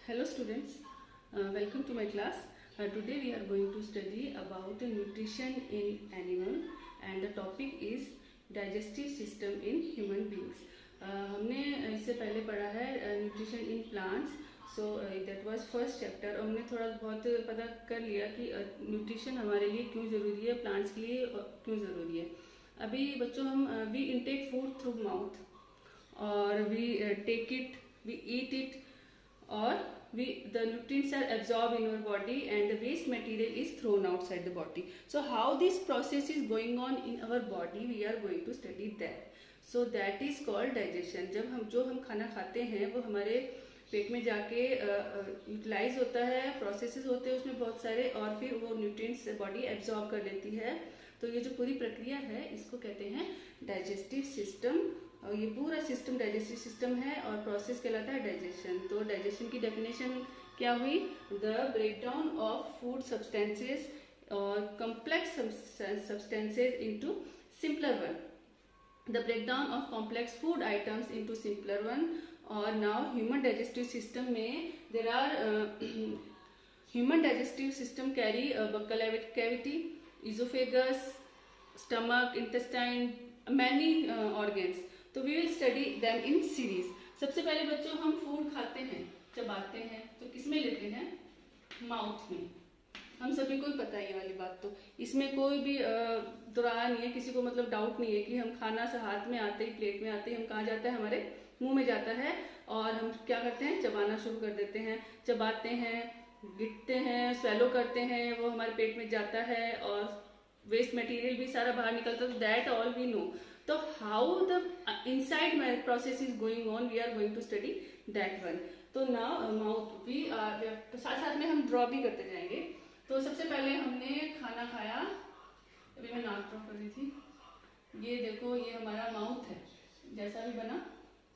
Hello students, welcome to my class. Today we are going to study about nutrition in animal and the topic is digestive system in human beings. हमने इससे पहले पढ़ा है nutrition in plants. So that was first chapter. और हमने थोड़ा बहुत पता कर लिया कि न्यूट्रिशन हमारे लिए क्यों ज़रूरी है, प्लांट्स के लिए क्यों ज़रूरी है. अभी बच्चों हम we intake food through mouth और we take it, we eat it, or the nutrients are absorbed in our body and the waste material is thrown outside the body. So how this process is going on in our body, we are going to study that. So that is called digestion. जब हम खाना खाते हैं वो हमारे पेट में जाके utilise होता है, प्रोसेसेस होते हैं उसमें बहुत सारे, और फिर वो न्यूट्रिएंट्स बॉडी एब्जॉर्ब कर लेती है. तो ये जो पूरी प्रक्रिया है इसको कहते हैं डाइजेस्टिव सिस्टम. और ये पूरा सिस्टम डाइजेस्टिव सिस्टम है और प्रोसेस कहलाता है डाइजेशन. तो डाइजेशन की डेफिनेशन क्या हुई? The breakdown of food substances और complex substances into simpler one. The breakdown of complex food items into simpler one. और नाउ ह्यूमन डाइजेस्टिव सिस्टम में there are human digestive system carry buccal cavity, oesophagus, stomach, intestine, many organs. तो we will study them in series. सबसे पहले बच्चों हम food खाते हैं, चबाते हैं, तो किसमें लेते हैं? माउथ में. हम सभी को ही पता है ये वाली बात. तो इसमें कोई भी दुराया नहीं है, किसी को मतलब डाउट नहीं है कि हम खाना से हाथ में आते ही, प्लेट में आते ही हम कहाँ जाता है? हमारे मुंह में जाता है. और हम क्या करते हैं? चबाना शुरू कर देते हैं. चबाते हैं, गिरते हैं, स्वेलो करते हैं, वो हमारे पेट में जाता है और वेस्ट मटेरियल भी सारा बाहर निकलता है. तो दैट ऑल वी नो. तो how the inside process is going on, we are going to study that one. तो नाउ माउथ भी साथ साथ में हम ड्रॉ भी करते जाएंगे. तो सबसे पहले हमने खाना खाया, अभी मैं नाक ड्रॉ कर रही थी. ये देखो, ये हमारा माउथ है, जैसा भी बना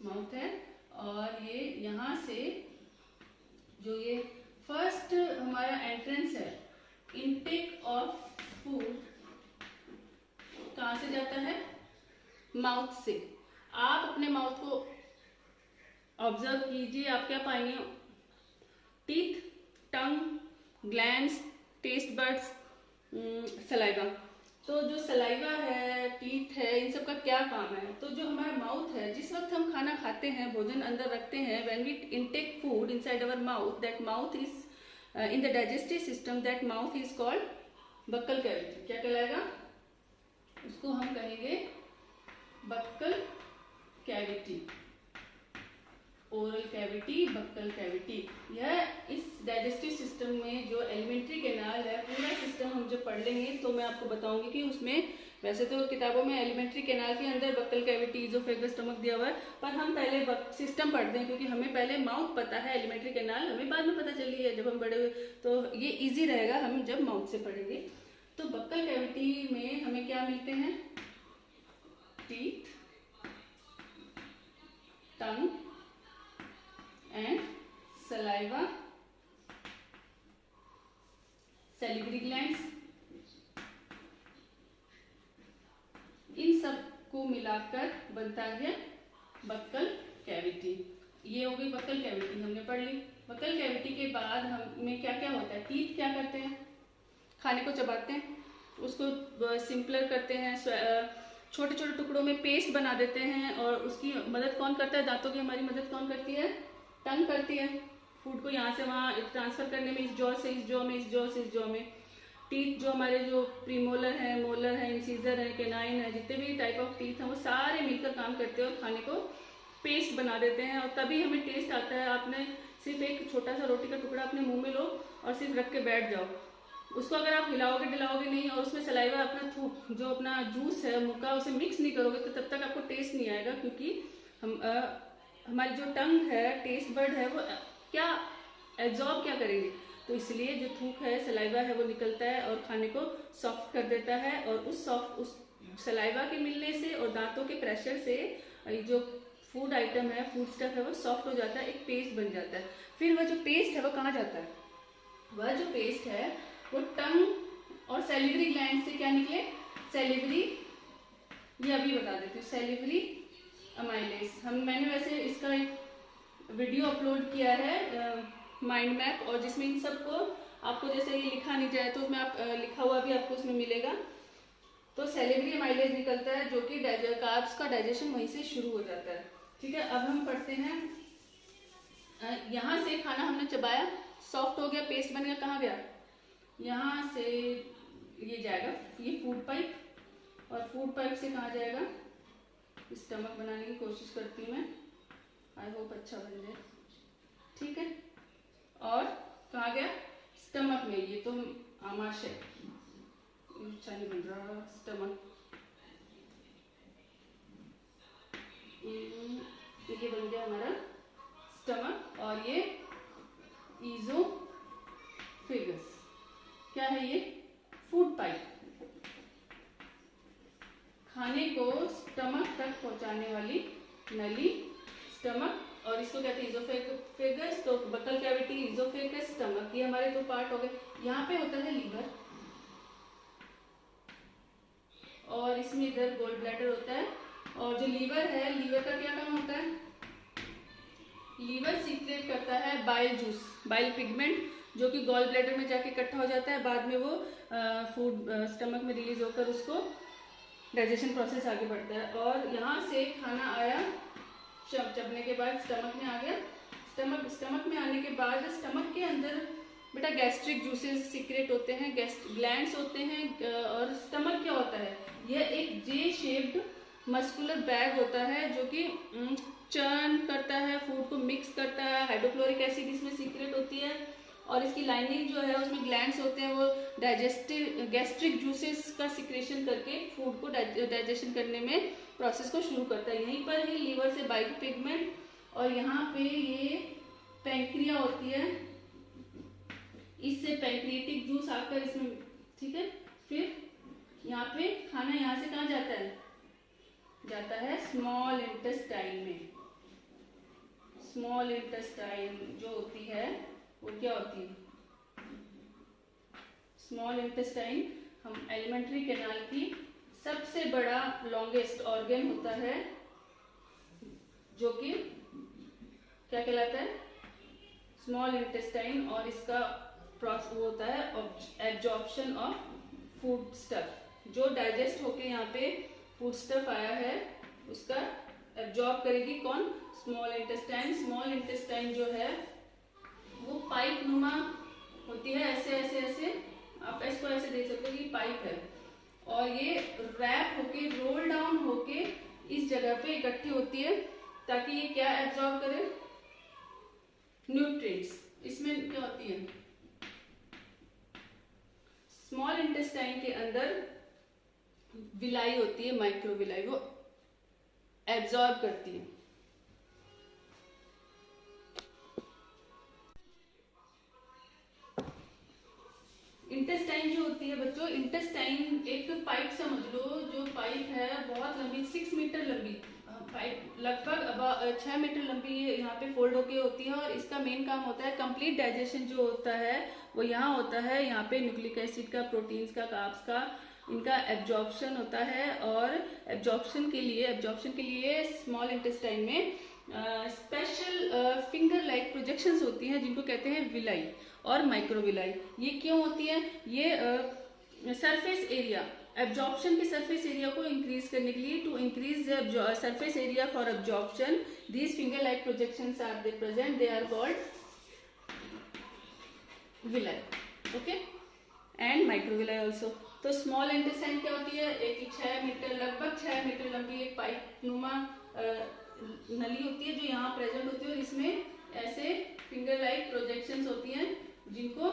माउथ है. और ये यहाँ से जो ये फर्स्ट हमारा एंट्रेंस है, इनटेक ऑफ फूड कहाँ से जाता है? माउथ से. आप अपने माउथ को ऑब्जर्व कीजिए. आप क्या पाएंगे? टीथ, टंग, ग्लैंड्स, टेस्ट बड्स, सलाइवा. तो जो सलाइवा है, टीथ है, इन सब का क्या काम है? तो जो हमारा माउथ है, जिस वक्त हम खाना खाते हैं, भोजन अंदर रखते हैं, when we intake food inside our mouth, that mouth is in the digestive system, that mouth is called buccal cavity. क्या कहलाएगा? उसको हम कहेंगे buccal cavity. Oral cavity, buccal cavity. यह इस डाइजेस्टिव सिस्टम में जो एलिमेंट्री कैनाल है, पूरा सिस्टम हम जब पढ़ लेंगे तो मैं आपको बताऊंगी कि उसमें, वैसे तो किताबों में एलिमेंट्री कैनाल के अंदर बक्कल कैविटी, इज़ोफेगस, स्टमक दिया हुआ है, पर हम पहले सिस्टम पढ़ते हैं क्योंकि हमें पहले माउथ पता है, एलिमेंट्री कैनाल हमें बाद में पता चली है जब हम बड़े हुए. तो ये ईजी रहेगा हम जब माउथ से पढ़ेंगे. तो बक्कल कैविटी में हमें क्या मिलते हैं? Teeth, tongue and saliva, salivary glands. इन सब को मिलाकर बनता है बक्कल कैविटी. ये हो गई बक्कल कैविटी, हमने पढ़ ली. बक्कल कैविटी के बाद हमें क्या क्या होता है? टीथ क्या करते हैं? खाने को चबाते हैं, उसको सिंपलर करते हैं, छोटे छोटे टुकड़ों में पेस्ट बना देते हैं. और उसकी मदद कौन करता है? दांतों की हमारी मदद कौन करती है? टंग करती है, फूड को यहाँ से वहाँ ट्रांसफर करने में, इस जॉ से इस जॉ में, इस जॉ से इस जॉ में. टीथ जो हमारे जो प्रीमोलर है, मोलर है, इंसीजर है, केनाइन है, जितने भी टाइप ऑफ टीथ हैं वो सारे मिलकर काम करते हैं और खाने को पेस्ट बना देते हैं. और तभी हमें टेस्ट आता है. आपने सिर्फ एक छोटा सा रोटी का टुकड़ा अपने मुंह में लो और सिर्फ रख के बैठ जाओ. उसको अगर आप हिलाओगे डिलाओगे नहीं और उसमें सलाइवा, अपना थूक, जो अपना जूस है मुंह का, उसे मिक्स नहीं करोगे तो तब तक आपको टेस्ट नहीं आएगा. क्योंकि हमारी जो टंग है, टेस्ट बर्ड है, वो क्या एब्जॉर्ब क्या करेंगे? तो इसलिए जो थूक है, सलाइवा है, वो निकलता है और खाने को सॉफ्ट कर देता है. और उस सलाइवा के मिलने से और दांतों के प्रेशर से जो फूड आइटम है, फूड स्टफ है, वो सॉफ्ट हो जाता है, एक पेस्ट बन जाता है. फिर वह जो पेस्ट है वो कहाँ जाता है? वह जो पेस्ट है वो टंग और सैलिवरी ग्लैंड से क्या निकले? सैलिवरी, ये अभी बता देती हूँ. सैलिवरी अमाइलेज, मैंने वैसे इसका एक वीडियो अपलोड किया है माइंड मैप, और जिसमें इन सबको आपको जैसे ये लिखा नहीं जाए तो उसमें आप लिखा हुआ भी आपको उसमें मिलेगा। तो सैलिवरी एमाइलेज निकलता है जो कि कार्ब्स का डाइजेशन वहीं से शुरू हो जाता है। ठीक है, अब हम पढ़ते हैं, यहाँ से खाना हमने चबाया, सॉफ्ट हो गया, पेस्ट बन गया, कहाँ गया, यहाँ से ये जाएगा, ये फूड पाइप, और फूड पाइप से कहाँ जाएगा, स्टमक बनाने की कोशिश करती हूँ मैं, आई होप अच्छा बन जाए। ठीक है, और कहाँ गया, स्टमक में, ये तो आमाशय, अच्छा नहीं बन रहा, स्टमक, ये बन गया हमारा स्टमक, और ये ईज़ोफेगस, क्या है ये, फूड पाइप, खाने को स्टमक तक पहुंचाने वाली नली स्टमक, और इसको कहते हैं ईज़ोफेगस। तो बकल कैविटी, ईज़ोफेगस, स्टमक, ये हमारे दो पार्ट हो गए। यहाँ पे होता है लीवर, और इसमें इधर गोल ब्लैडर होता है, और जो लीवर है, लीवर का क्या काम होता है, लीवर सीक्रेट करता है बाइल जूस, बाइल पिगमेंट, जो कि गॉल ब्लैडर में जाके इकट्ठा हो जाता है, बाद में वो फूड स्टमक में रिलीज होकर उसको डाइजेशन प्रोसेस आगे बढ़ता है। और यहाँ से खाना आया, चबने के बाद स्टमक में आ गया, स्टमक में आने के बाद स्टमक के अंदर बेटा गैस्ट्रिक जूसेस सीक्रेट होते हैं, ग्लैंड्स होते हैं, और स्टमक क्या होता है, यह एक जे शेप्ड मस्कुलर बैग होता है जो कि चर्न करता है, फूड को मिक्स करता है, हाइड्रोक्लोरिक एसिड इसमें सीक्रेट होती है, और इसकी लाइनिंग जो है उसमें ग्लैंड्स होते हैं, वो गैस्ट्रिक जूसेस का सिक्रेशन करके फूड को डाइजेशन करने में प्रोसेस को शुरू करता है। यहीं पर ही लीवर से बाइल पिगमेंट, और यहाँ पे ये पैंक्रिया होती है, इससे पैंक्रिएटिक जूस आकर इसमें, ठीक है, फिर यहाँ पे खाना यहाँ से कहाँ जाता है, जाता है स्मॉल इंटेस्टाइन में। स्मॉल इंटेस्टाइन जो होती है वो क्या होती है, स्मॉल इंटेस्टाइन हम एलिमेंट्री कैनाल की सबसे बड़ा लॉन्गेस्ट ऑर्गन होता है, जो कि क्या कहलाता है, स्मॉल इंटेस्टाइन, और इसका प्रोसेस वो होता है एब्जॉर्प्शन ऑफ फूड स्टफ, जो डाइजेस्ट होके यहाँ पे फूड स्टफ आया है उसका एब्जॉर्ब करेगी कौन, स्मॉल इंटेस्टाइन। स्मॉल इंटेस्टाइन जो है वो पाइप नुमा होती है, ऐसे ऐसे ऐसे, आप इसको ऐसे देख सकते हो कि पाइप है, और ये रैप होके, रोल डाउन होके इस जगह पे इकट्ठी होती है, ताकि ये क्या एब्जॉर्ब करे, न्यूट्रिएंट्स। इसमें क्या होती है, स्मॉल इंटेस्टाइन के अंदर विलाई होती है, माइक्रोविलाई, वो एब्जॉर्ब करती है। इंटेस्टाइन जो होती है बच्चों, इंटेस्टाइन एक पाइप समझ लो, जो पाइप है बहुत लंबी, 6 मीटर लंबी पाइप, लगभग 6 मीटर लंबी, ये यहाँ पे फोल्ड होके होती है, और इसका मेन काम होता है कंप्लीट डाइजेशन जो होता है वो यहाँ होता है, यहाँ पे न्यूक्लिक एसिड का, प्रोटीन्स का, कार्ब्स का, इनका एब्जॉर्प्शन होता है। और एब्जॉर्प्शन के लिए स्मॉल इंटेस्टाइन में स्पेशल फिंगर लाइक प्रोजेक्शंस होती हैं, जिनको कहते हैं विलाई और माइक्रोविलाई। ये क्यों होती है, ये सरफेस एरिया, एब्जॉर्प्शन के सरफेस एरिया को इंक्रीज करने के लिए, to increase the surface area for absorption, these finger like projections are they present, they are called villi, okay, and microvilli also. तो स्मॉल इंटेस्टाइन क्या होती है, एक 6 मीटर, लगभग 6 मीटर लंबी एक पाइप नुमा नली होती है, जो यहाँ प्रेजेंट होती है, और इसमें ऐसे फिंगर लाइक प्रोजेक्शंस होती हैं, जिनको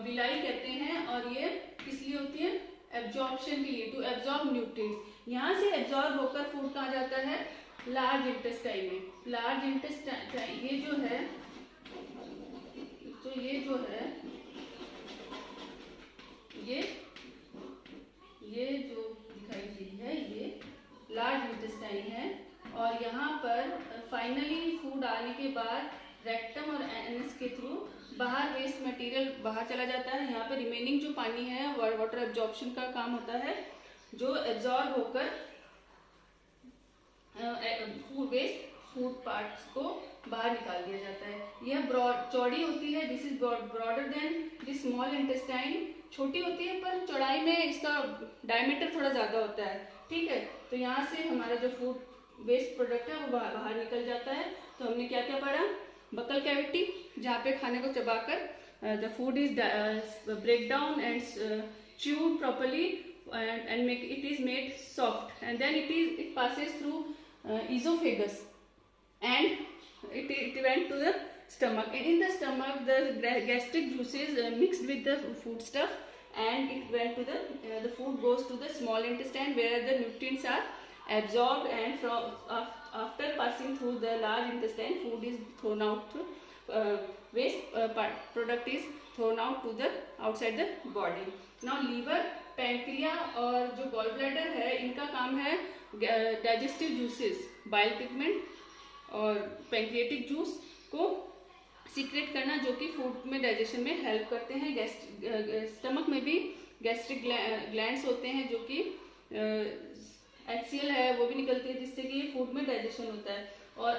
विलाई कहते हैं, और ये किस लिए होती है, एब्जॉर्प्शन के लिए, टू एब्जॉर्ब न्यूट्रिएंट्स। यहाँ से एब्जॉर्ब होकर फूड कहाँ जाता है, लार्ज इंटेस्टाइन में। लार्ज इंटेस्टाइन ये जो है, तो ये जो है, ये जो दिखाई दे रही है ये लार्ज इंटेस्टाइन है, और यहाँ पर फाइनली फूड आने के बाद रेक्टम और एनएस के थ्रू बाहर वेस्ट मटेरियल बाहर चला जाता है। यहाँ पे रिमेनिंग जो पानी है वाटर एब्जॉर्प्शन का काम होता है, जो एब्जॉर्ब होकर फूड पार्ट्स को बाहर निकाल दिया जाता है। यह चौड़ी होती है, this is broader then the small intestine, छोटी होती है पर चौड़ाई में इसका डायमीटर थोड़ा ज्यादा होता है, ठीक है। तो यहाँ से हमारा जो फूड वेस्ट प्रोडक्ट है वो बाहर निकल जाता है। तो हमने क्या क्या पढ़ा, बकल कैविटी जहाँ पे खाने को चबाकर the food is break down and chewed properly and make it is made soft, and then it passes through esophagus and it went to the stomach, and in the stomach the gastric juices mixed with the food stuff, and it went to the food goes to the small intestine where the nutrients are absorbed, and after passing through the large intestine food is thrown out to waste product is thrown out to the outside the body. Now liver, pancreas और जो gall bladder है इनका काम है digestive juices, bile pigment और pancreatic juice को secret करना, जो कि फूड में डाइजेशन में हेल्प करते हैं। स्टमक में भी गैस्ट्रिक ग्लैंड्स होते हैं जो कि HCl है वो भी निकलती है, जिससे कि फूड में डाइजेशन होता है। और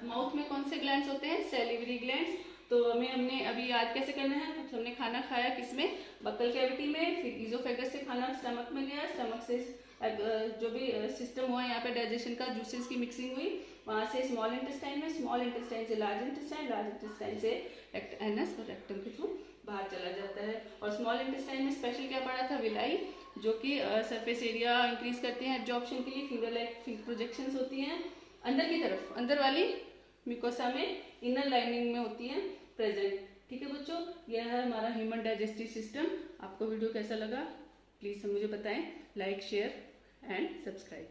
माउथ में कौन से ग्लैंड्स होते हैं, सैलिवरी ग्लैंड्स। तो हमने अभी याद कैसे करना है, हमने खाना खाया किसमें, बकल कैविटी में, फिर इजोफेगस से खाना स्टमक में गया, स्टमक से जो भी सिस्टम हुआ यहाँ पे डाइजेशन का, जूसेस की मिक्सिंग हुई, वहाँ से स्मॉल इंटेस्टाइन में, स्मॉल इंटेस्टाइन से लार्ज इंटेस्टाइन, लार्ज इंटेस्टाइन से एनस और रेक्टम के थ्रू बाहर चला जाता है। और स्मॉल इंटेस्टाइन में स्पेशल क्या पड़ा था, विलाई, जो कि सरफेस एरिया इंक्रीज करते हैं एब्जॉर्प्शन के लिए, फिंगर लाइक प्रोजेक्शंस होती हैं अंदर की तरफ, अंदर वाली म्यूकोसा में, इनर लाइनिंग में होती हैं प्रेजेंट, ठीक है बच्चों। यह है हमारा ह्यूमन डाइजेस्टिव सिस्टम। आपको वीडियो कैसा लगा प्लीज मुझे बताएं, लाइक शेयर एंड सब्सक्राइब।